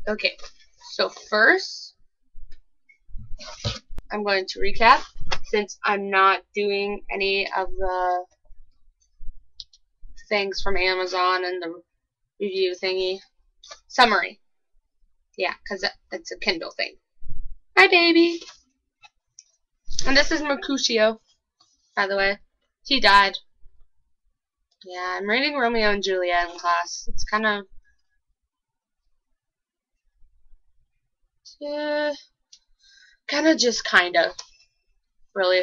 Okay, so first, I'm going to recap since I'm not doing any of the things from Amazon and the review thingy. Summary. Yeah, because it's a Kindle thing. Hi, baby. And this is Mercutio, by the way. He died. Yeah, I'm reading Romeo and Juliet in class. It's kind of... just kind of. Really.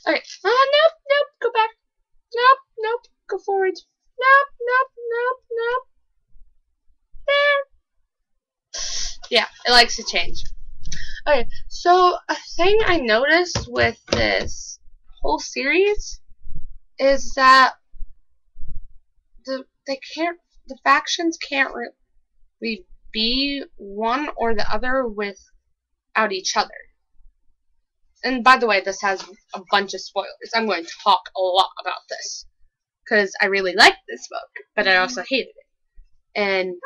Okay. Nope, nope, go back. Nope, nope, go forward. Nope, nope, nope, nope. There. Yeah, it likes to change. Okay, so a thing I noticed with this whole series is that the factions can't really be one or the other without each other. And by the way, this has a bunch of spoilers. I'm going to talk a lot about this because I really liked this book, but I also hated it.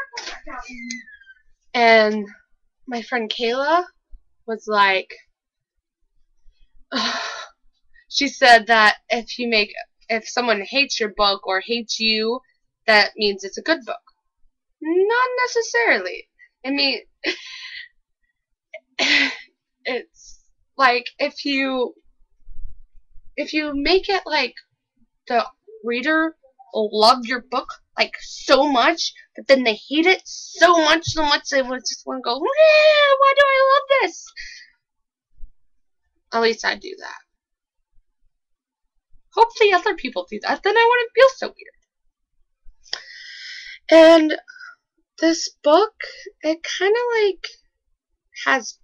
And my friend Kayla was like, she said that if someone hates your book or hates you, that means it's a good book. Not necessarily. I mean, it's like if you make it like the reader will love your book like so much, but then they hate it so much they would just want to go, why do I love this? At least I do that. Hopefully other people do that, then I wouldn't feel so weird. And this book, it kind of like has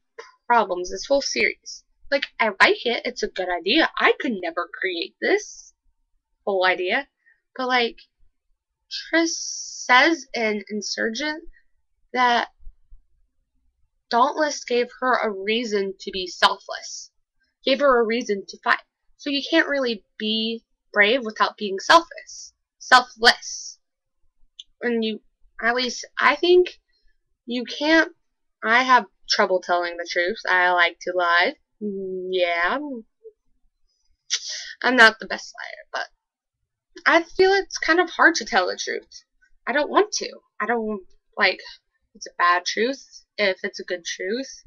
problems, this whole series. Like, I like it, it's a good idea. I could never create this whole idea. But like, Triss says in Insurgent that Dauntless gave her a reason to be selfless. Gave her a reason to fight. So you can't really be brave without being selfless. And at least I think you can't. I have trouble telling the truth. I like to lie. Yeah. I'm not the best liar, but I feel it's kind of hard to tell the truth. I don't want to. I don't like it's a bad truth if it's a good truth.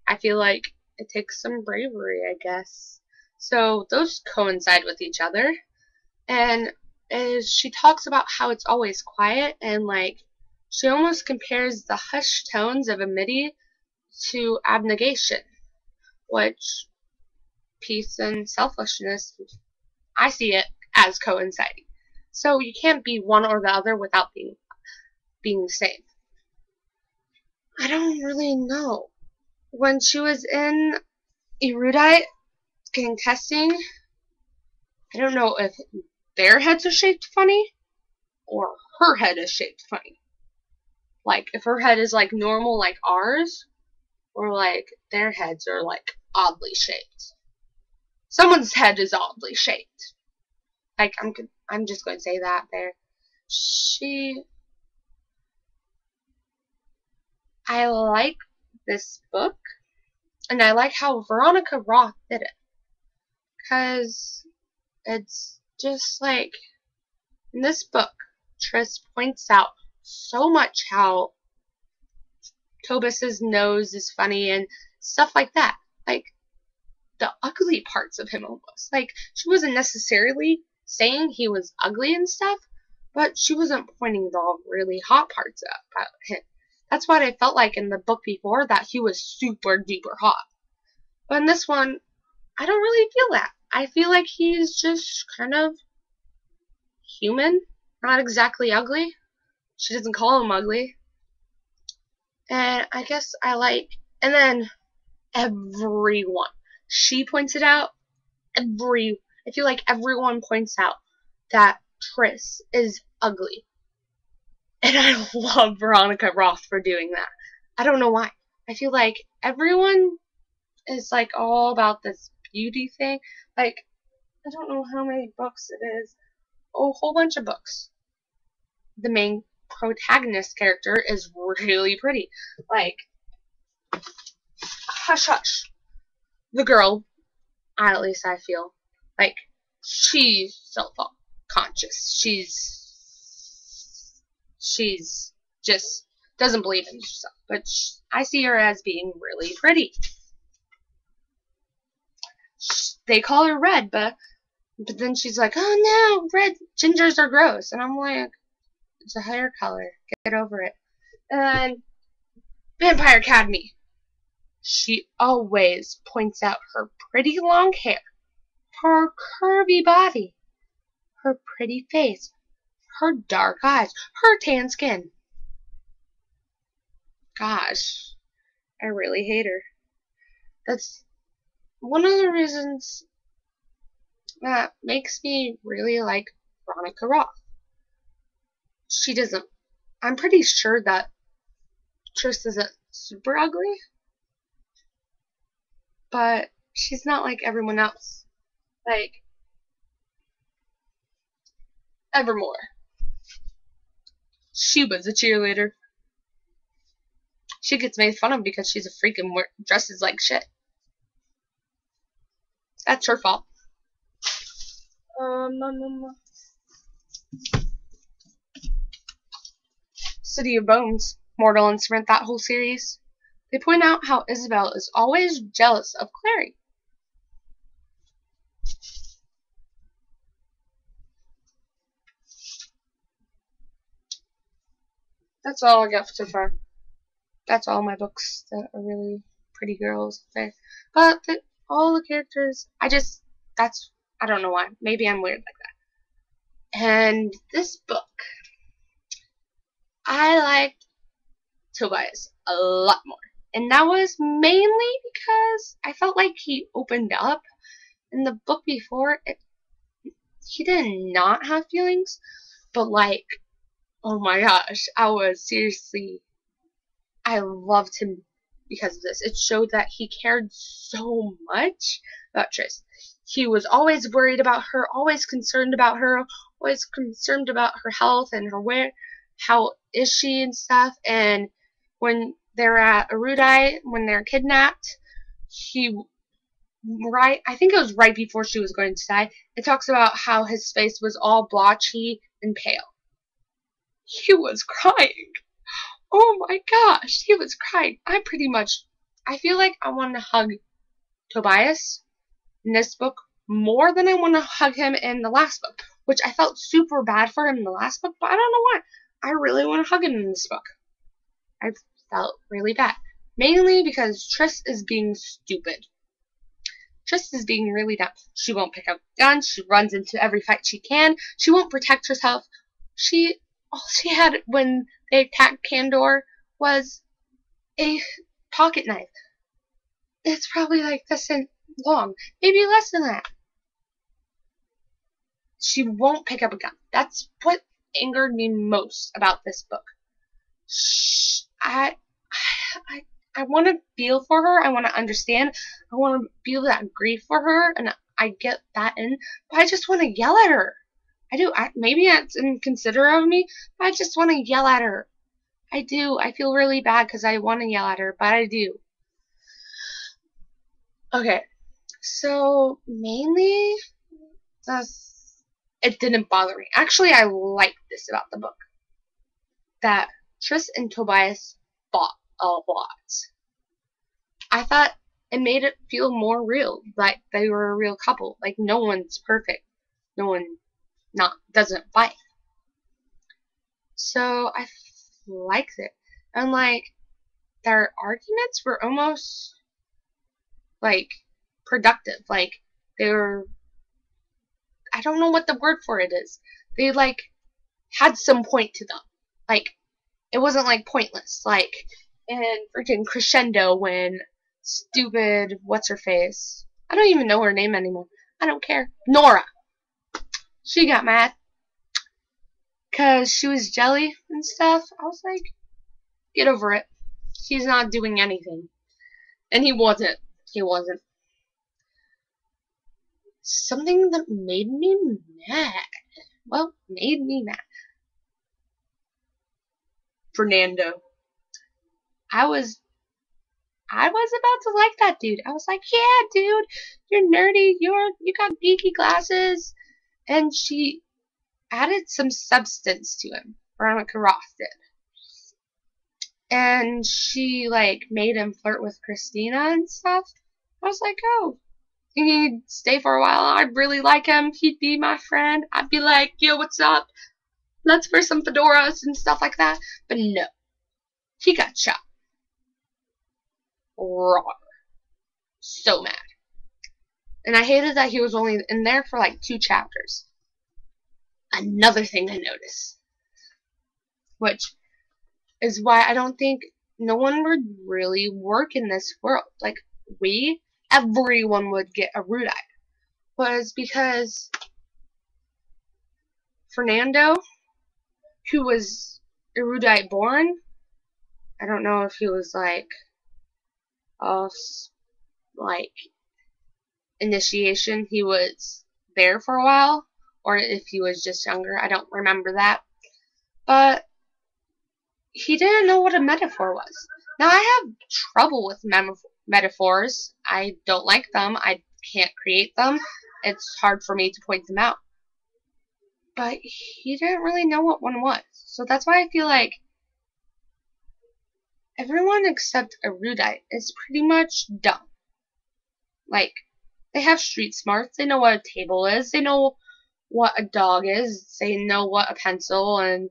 I feel like it takes some bravery, I guess. So those coincide with each other. And she talks about how it's always quiet and like she almost compares the hushed tones of amity to abnegation, which peace and selfishness, I see it as coinciding. So you can't be one or the other without being the same. I don't really know. When she was in Erudite getting testing, I don't know if their heads are shaped funny or her head is shaped funny. Like if her head is like normal like ours, or like their heads are like oddly shaped. Someone's head is oddly shaped. Like I'm just going to say that there. I like this book, and I like how Veronica Roth did it, because it's just like in this book, Triss points out so much how Tobus's nose is funny and stuff like that. Like the ugly parts of him almost. Like she wasn't necessarily saying he was ugly and stuff, but she wasn't pointing the really hot parts out about him. That's what I felt like in the book before, that he was super duper hot. But in this one, I don't really feel that. I feel like he's just kind of human, not exactly ugly. She doesn't call him ugly. And I guess I like, and then everyone, she points it out, I feel like everyone points out that Triss is ugly. And I love Veronica Roth for doing that. I don't know why. I feel like everyone is like all about this beauty thing. Like, I don't know how many books it is. Oh, a whole bunch of books. The main protagonist character is really pretty. Like, hush hush. The girl, at least I feel, like, she's self-conscious. She's just doesn't believe in herself. But I see her as being really pretty. They call her red, but then she's like, oh no, red gingers are gross. And I'm like, it's a hair color. Get over it. And Vampire Academy. She always points out her pretty long hair, her curvy body, her pretty face, her dark eyes, her tan skin. Gosh, I really hate her. That's one of the reasons that makes me really like Veronica Roth. She doesn't. I'm pretty sure that Tris isn't super ugly, but she's not like everyone else. Like Evermore. She was a cheerleader. She gets made fun of because she's a freak and dresses like shit. That's her fault. City of Bones, Mortal Instrument, that whole series. They point out how Isabel is always jealous of Clary. That's all I got so far. That's all my books that are really pretty girls there. But all the characters, I don't know why. Maybe I'm weird like that. And this book, I liked Tobias a lot more. And that was mainly because I felt like he opened up. In the book before, he did not have feelings, but like, oh my gosh, I loved him because of this. It showed that he cared so much about Tris. He was always worried about her, always concerned about her, always concerned about her health and how is she and stuff. And when they're at Erudite, when they're kidnapped, I think it was right before she was going to die, it talks about how his face was all blotchy and pale. He was crying. Oh my gosh, he was crying. I feel like I want to hug Tobias in this book more than I want to hug him in the last book, which I felt super bad for him in the last book, but I don't know why. I really want to hug him in this book. I felt really bad. Mainly because Tris is being stupid. Tris is being really dumb. She won't pick up guns. She runs into every fight she can. She won't protect herself. All she had when they attacked Candor was a pocket knife. It's probably like this long, maybe less than that. She won't pick up a gun. That's what angered me most about this book. I want to feel for her. I want to understand. I want to feel that grief for her, and I get that in. But I just want to yell at her. I do. Maybe that's inconsiderate of me, but I just want to yell at her. I do. I feel really bad because I want to yell at her, but I do. Okay, so mainly, it didn't bother me. Actually, I liked this about the book. That Tris and Tobias fought a lot. I thought it made it feel more real, like they were a real couple. Like no one's perfect. No one doesn't fight. So I liked it. And like their arguments were almost like productive. Like they were, I don't know what the word for it is. They like had some point to them. Like it wasn't like pointless. Like in freaking Crescendo when stupid what's her face, I don't even know her name anymore. I don't care. Nora. She got mad because she was jelly and stuff. I was like, get over it. He's not doing anything. And he wasn't. He wasn't. Something that made me mad. Well, made me mad. Fernando. I was about to like that dude. I was like, yeah, dude, you're nerdy. You got geeky glasses. And she added some substance to him. Veronica Roth did. And she, like, made him flirt with Christina and stuff. I was like, oh, he'd stay for a while. I'd really like him. He'd be my friend. I'd be like, yo, what's up? Let's wear some fedoras and stuff like that. But no. He got shot. Raw. So mad. And I hated that he was only in there for like 2 chapters. Another thing I noticed, which is why I don't think no one would really work in this world. Like, everyone would get erudite. Was because Fernando, who was erudite born, I don't know if he was like initiation, he was there for a while, or if he was just younger. I don't remember that. But he didn't know what a metaphor was. Now, I have trouble with metaphors. I don't like them. I can't create them. It's hard for me to point them out. But he didn't really know what one was. So that's why I feel like everyone except erudite is pretty much dumb. Like, they have street smarts. They know what a table is. They know what a dog is. They know what a pencil and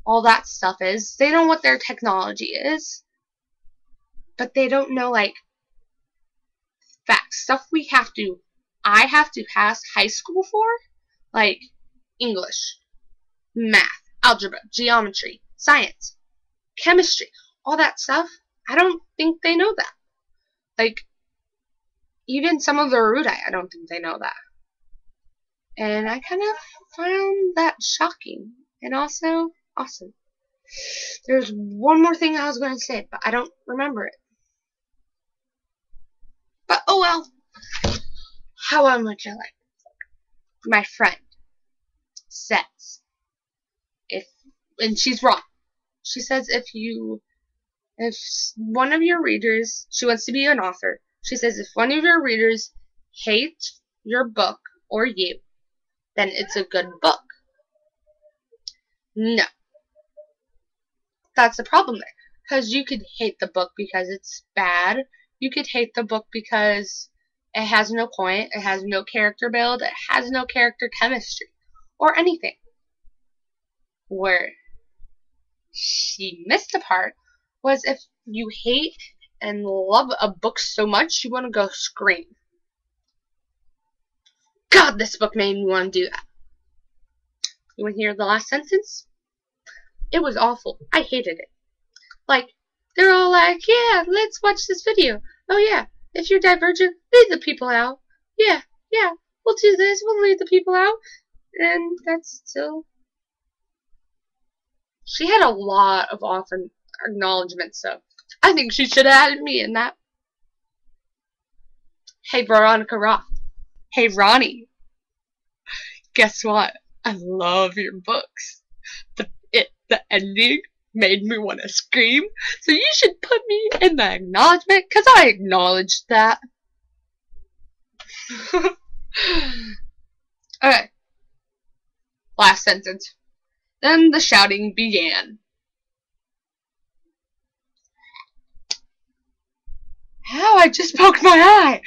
all that stuff is. They know what their technology is. But they don't know, like, facts. Stuff I have to pass high school for. Like, English, math, algebra, geometry, science, chemistry, all that stuff. I don't think they know that. Like, even some of the erudite, I don't think they know that. And I kind of found that shocking and also awesome. There's one more thing I was going to say, but I don't remember it. But oh well. How much I like it. My friend says, and she's wrong. She says if one of your readers, she wants to be an author. She says if one of your readers hate your book or you, then it's a good book. No. That's the problem there. Because you could hate the book because it's bad. You could hate the book because it has no point. It has no character build. It has no character chemistry. Or anything. Where she missed a part was if you hate and love a book so much, you want to go scream. God, this book made me want to do that. You want to hear the last sentence? It was awful. I hated it. Like, they're all like, yeah, let's watch this video. Oh yeah, if you're divergent, leave the people out. Yeah, we'll do this, we'll leave the people out. And that's still... She had a lot of often acknowledgments, so I think she should have added me in that. Hey, Veronica Roth. Hey, Ronnie. Guess what? I love your books. The ending made me want to scream, so you should put me in the acknowledgement, because I acknowledged that. Okay. Last sentence. Then the shouting began. Ow, I just poked my eye!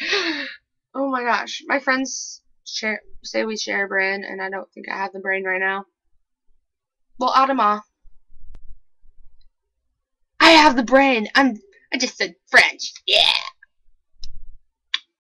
Oh my gosh. My friends say we share a brain, and I don't think I have the brain right now. Well, Adama. I have the brain. I just said French. Yeah.